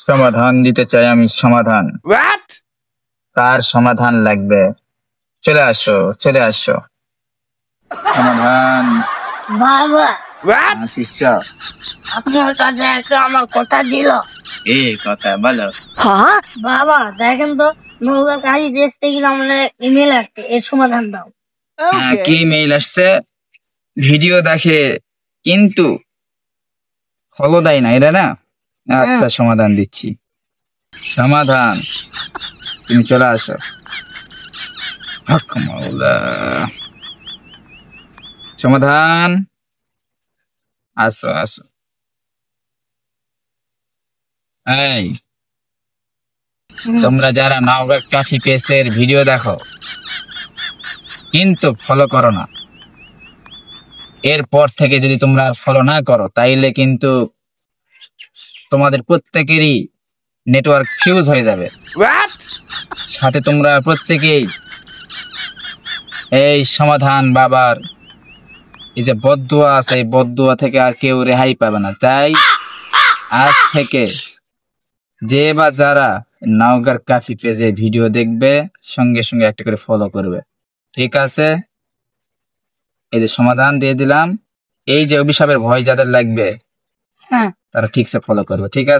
সমাধান দিতে চাই আমি, সমাধান। কার সমাধান লাগবে? চলে আসো, চলে আসো। সমাধান। বাবা শিষ্য, আপনার কাছে একটা আমার কথা ছিল। এই কথা বলো। বাবা দেখেন তো, নৌকার কাজী দেশ থেকে আমাদের ইমেল আসছে, এর সমাধান দাও। কি মেইল আসছে? ভিডিও দেখে কিন্তু ফলো দেয় না, এরা না। আচ্ছা, সমাধান দিচ্ছি। সমাধান, তুমি চলে আসো। হক মাওলা। সমাধান, আসো আসো। এই তোমরা যারা নওগাঁ কাফি পেজের ভিডিও দেখো কিন্তু ফলো করো না, এরপর থেকে যদি তোমরা ফলো না করো তাইলে কিন্তু তোমাদের প্রত্যেকেরই নেটওয়ার্ক ফিউজ হয়ে যাবে। সাথে তোমরা প্রত্যেকেই এই সমাধান বাবার এই যে বদদুয়া আছে, এই বদদুয়া থেকে আর কেউ রেহাই পাবে না। তাই আজ থেকে যে বা যারা নওগাঁ কাফি পেজে ভিডিও দেখবে সঙ্গে সঙ্গে একটা করে ফলো করবে, ঠিক আছে? এই যে সমাধান দিয়ে দিলাম। এই যে অভিশাপের ভয় যাদের লাগবে তারা ঠিকসে ফলো করবে, ঠিক আছে?